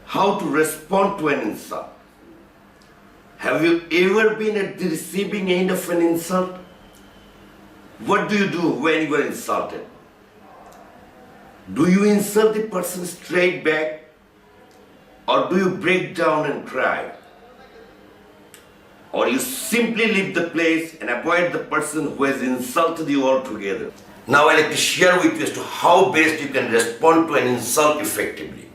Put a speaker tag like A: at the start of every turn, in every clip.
A: how to respond to an insult. Have you ever been at the receiving end of an insult? What do you do when you are insulted? Do you insult the person straight back, or do you break down and cry? Or you simply leave the place and avoid the person who has insulted you altogether? Now I'd like to share with you as to how best you can respond to an insult effectively.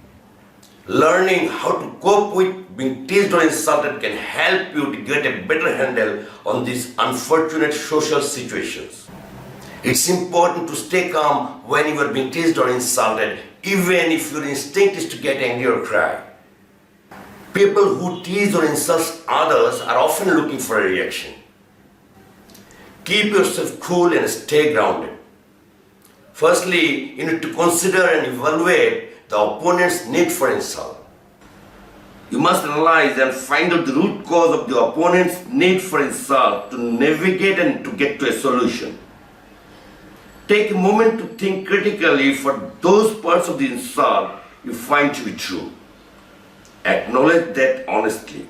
A: Learning how to cope with being teased or insulted can help you to get a better handle on these unfortunate social situations. It's important to stay calm when you are being teased or insulted, even if your instinct is to get angry or cry. People who tease or insult others are often looking for a reaction. Keep yourself cool and stay grounded. Firstly, you need to consider and evaluate the opponent's need for insult. You must analyze and find out the root cause of the opponent's need for insult to navigate and to get to a solution. Take a moment to think critically for those parts of the insult you find to be true. Acknowledge that honestly.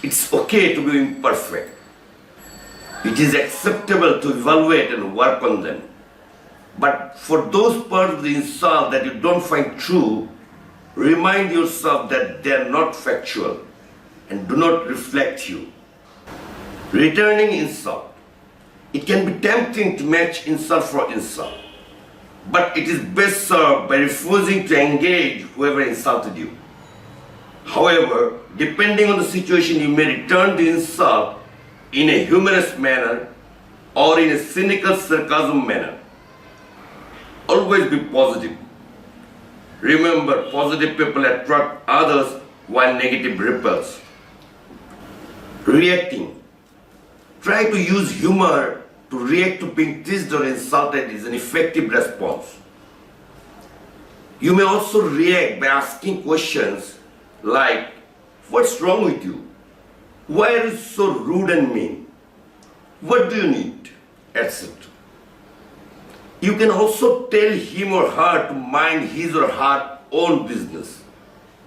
A: It's okay to be imperfect. It is acceptable to evaluate and work on them. But for those parts of the insult that you don't find true, remind yourself that they are not factual and do not reflect you. Returning insult. It can be tempting to match insult for insult, but it is best served by refusing to engage whoever insulted you. However, depending on the situation, you may return the insult in a humorous manner or in a cynical sarcasm manner. Always be positive. Remember, positive people attract others while negative repels. Reacting. Try to use humor to react to being teased or insulted is an effective response. You may also react by asking questions like, "What's wrong with you? Why are you so rude and mean? What do you need?" etc. You can also tell him or her to mind his or her own business,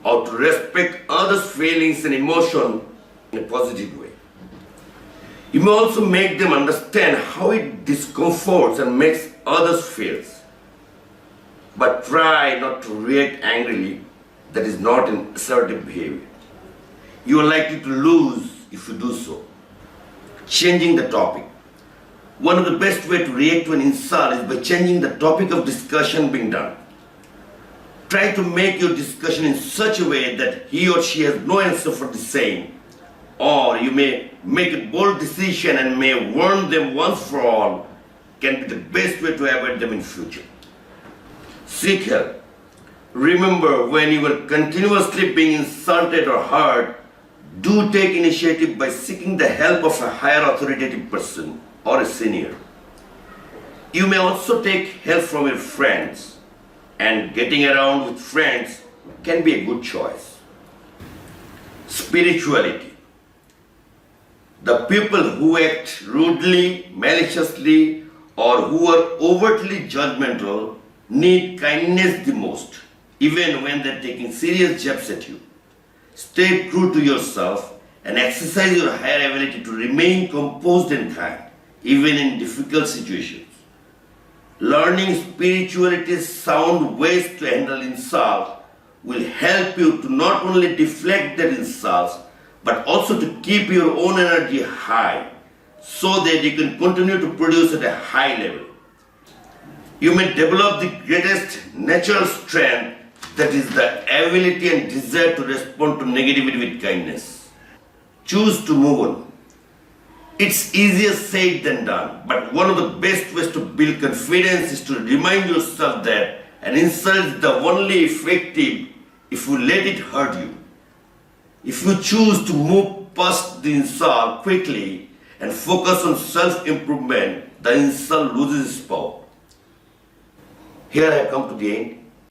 A: or to respect others' feelings and emotion in a positive way. You may also make them understand how it discomforts and makes others feel. But try not to react angrily. That is not an assertive behavior. You are likely to lose if you do so. Changing the topic. One of the best ways to react to an insult is by changing the topic of discussion being done. Try to make your discussion in such a way that he or she has no answer for the same. Or you may make a bold decision and may warn them once for all. Can be the best way to avoid them in future. Seek help. Remember, when you are continuously being insulted or hurt, do take initiative by seeking the help of a higher authoritative person or a senior. You may also take help from your friends, and getting around with friends can be a good choice. Spirituality. The people who act rudely, maliciously, or who are overtly judgmental need kindness the most, even when they're taking serious jabs at you. Stay true to yourself and exercise your higher ability to remain composed and kind, even in difficult situations. Learning spirituality's sound ways to handle insult will help you to not only deflect their insults, but also to keep your own energy high, so that you can continue to produce at a high level. You may develop the greatest natural strength, that is the ability and desire to respond to negativity with kindness. Choose to move on. It's easier said than done, but one of the best ways to build confidence is to remind yourself that an insult is the only effective if you let it hurt you. If you choose to move past the insult quickly and focus on self-improvement, the insult loses its power. Here I have come to the end.